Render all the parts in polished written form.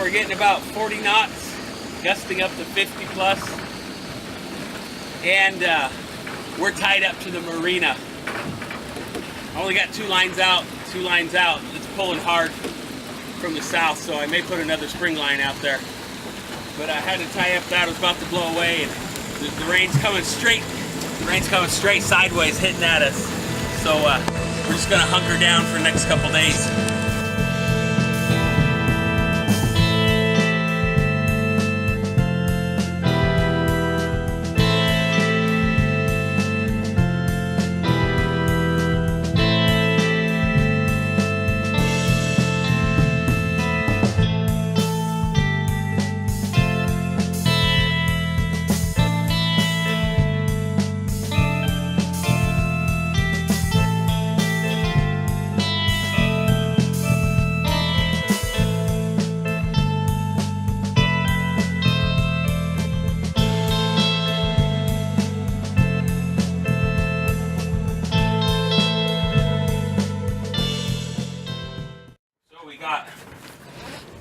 we're getting about 40 knots, gusting up to 50 plus. And we're tied up to the marina. I only got two lines out. It's pulling hard from the south, so I may put another spring line out there. But I had to tie up that. It was about to blow away, and the rain's coming straight. The rain's coming straight sideways, hitting at us. So we're just gonna hunker down for the next couple days.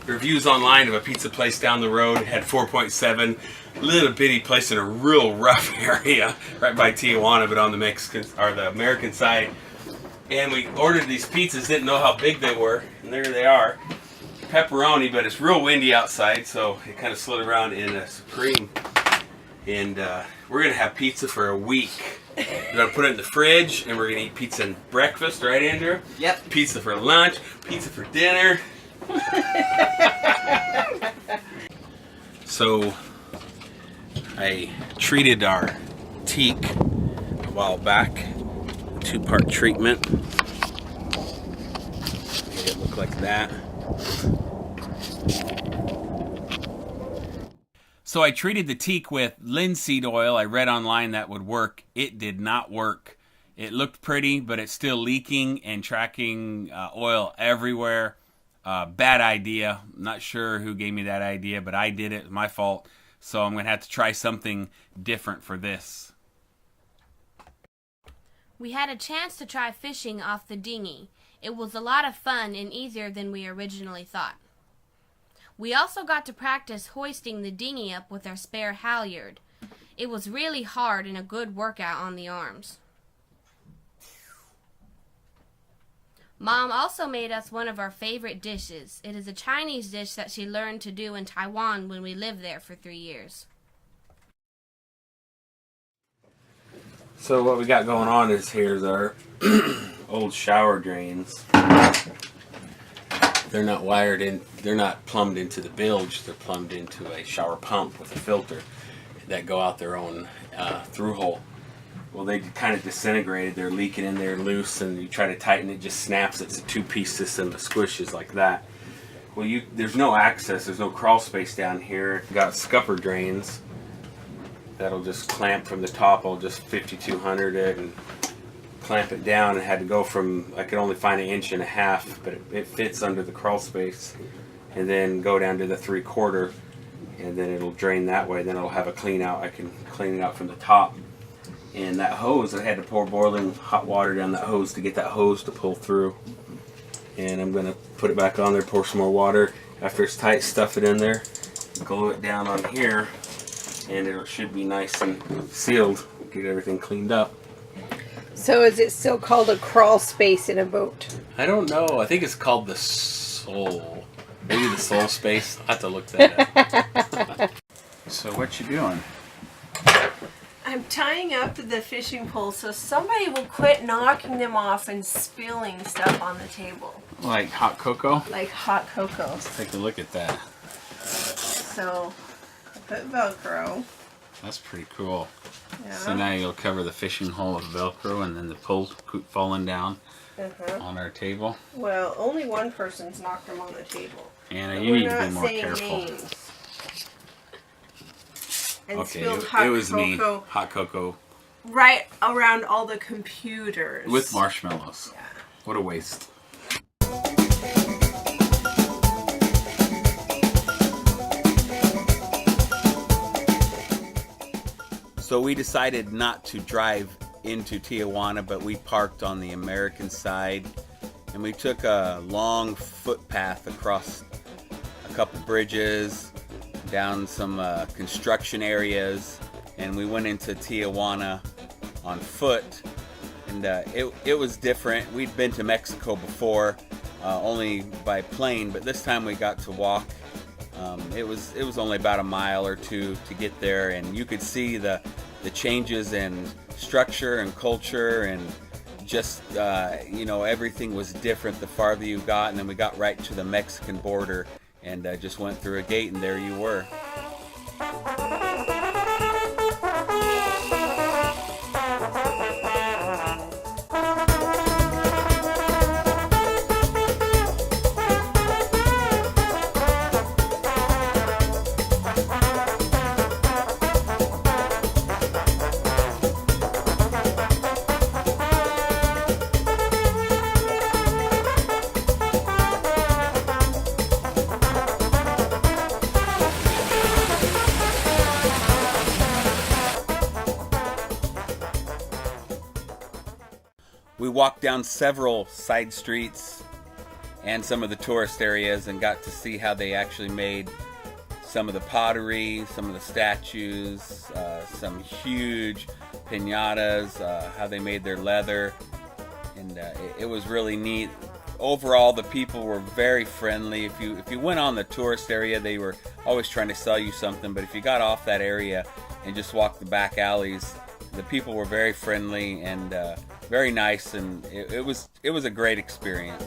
Reviews online of a pizza place down the road, had 4.7, little bitty place in a real rough area right by Tijuana, but on the Mexican or the American side. And we ordered these pizzas, didn't know how big they were, and there they are. Pepperoni, but it's real windy outside, so it kind of slid around in a Supreme. And we're gonna have pizza for a week. We're gonna put it in the fridge, and we're gonna eat pizza and breakfast, right, Andrew? Yep. Pizza for lunch, pizza for dinner. So I treated our teak a while back, 2-part treatment. Made it look like that. So I treated the teak with linseed oil. I read online that would work. It did not work. It looked pretty, but it's still leaking and tracking oil everywhere. Bad idea. Not sure who gave me that idea, but I did it. It's my fault. So I'm going to have to try something different for this. We had a chance to try fishing off the dinghy. It was a lot of fun and easier than we originally thought. We also got to practice hoisting the dinghy up with our spare halyard. It was really hard and a good workout on the arms. Mom also made us one of our favorite dishes. It is a Chinese dish that she learned to do in Taiwan when we lived there for 3 years. So what we got going on is here's our old shower drains. They're not wired in, they're not plumbed into the bilge, they're plumbed into a shower pump with a filter that go out their own through hole. Well, they kind of disintegrated. They're leaking in there loose, and you try to tighten it, just snaps. It's a 2-piece system that squishes like that. Well, there's no access. There's no crawl space down here. Got scupper drains that'll just clamp from the top. I'll just 5200 it and clamp it down. It had to go from, I could only find 1.5 inches, but it fits under the crawl space, and then go down to the 3/4, and then it'll drain that way. Then it'll have a clean out. I can clean it out from the top. And that hose, I had to pour boiling hot water down that hose to get that hose to pull through. And I'm going to put it back on there, pour some more water. After it's tight, stuff it in there, glue it down on here, and it should be nice and sealed. Get everything cleaned up. So is it still called a crawl space in a boat? I don't know. I think it's called the soul. Maybe the soul space. I'll have to look that up. So what you doing? I'm tying up the fishing pole so somebody will quit knocking them off and spilling stuff on the table. Like hot cocoa? Like hot cocoa. Let's take a look at that. So I put Velcro. That's pretty cool. Yeah. So now you'll cover the fishing hole with Velcro, and then the poles falling down on our table. Well, only one person's knocked them on the table. Anna, you need to be more careful. Names. And Okay, spilled hot it was cocoa me. Hot cocoa. right around all the computers. With marshmallows. Yeah. What a waste. So we decided not to drive into Tijuana, but we parked on the American side, and we took a long footpath across couple bridges, down some construction areas, and we went into Tijuana on foot. And it was different. We'd been to Mexico before, only by plane, but this time we got to walk. It was only about a mile or two to get there, and you could see the changes in structure and culture, and just everything was different the farther you got. And then we got right to the Mexican border and just went through a gate, and there you were. We walked down several side streets and some of the tourist areas and got to see how they actually made some of the pottery, some of the statues, some huge piñatas, how they made their leather, and it was really neat. Overall, the people were very friendly. If you went on the tourist area, they were always trying to sell you something, but if you got off that area and just walked the back alleys, the people were very friendly and very nice, and it was a great experience.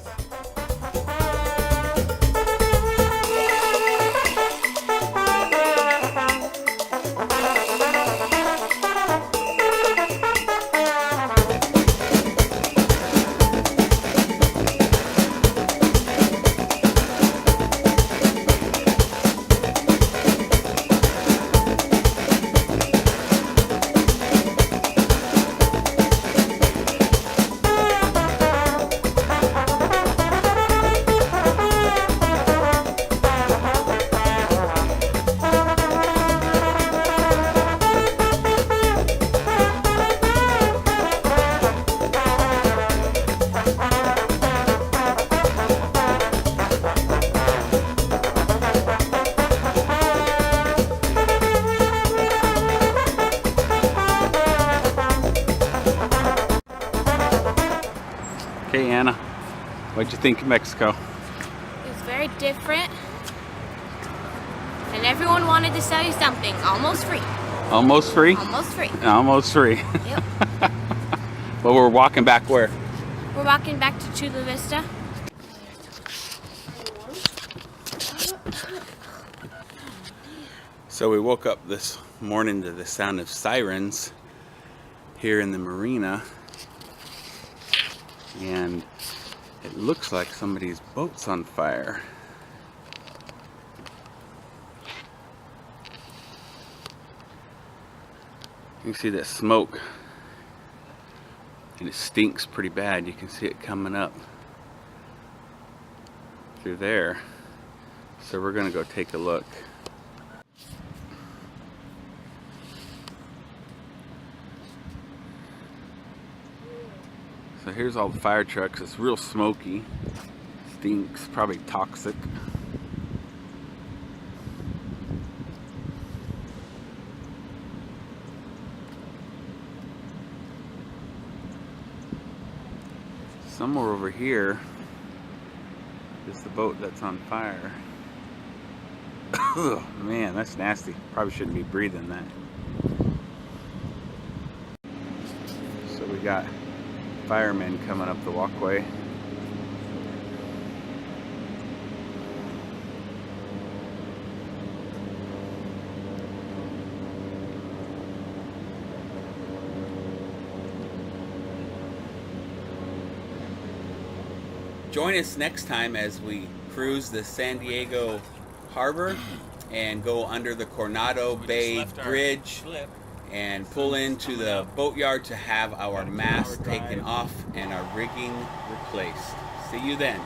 Okay, Anna, what'd you think of Mexico? It was very different. And everyone wanted to sell you something. Almost free. Almost free? Almost free. Almost free. Yep. Well, we're walking back where? We're walking back to Chula Vista. So we woke up this morning to the sound of sirens here in the marina, and it looks like somebody's boat's on fire. You can see that smoke, and it stinks pretty bad. You can see it coming up through there. So we're gonna go take a look. So here's all the fire trucks. It's real smoky, stinks, probably toxic. Somewhere over here is the boat that's on fire. Oh man, that's nasty. Probably shouldn't be breathing that. So we got firemen coming up the walkway. Join us next time as we cruise the San Diego Harbor and go under the Coronado Bay Bridge and pull into the boatyard to have our mast taken off and our rigging replaced. See you then.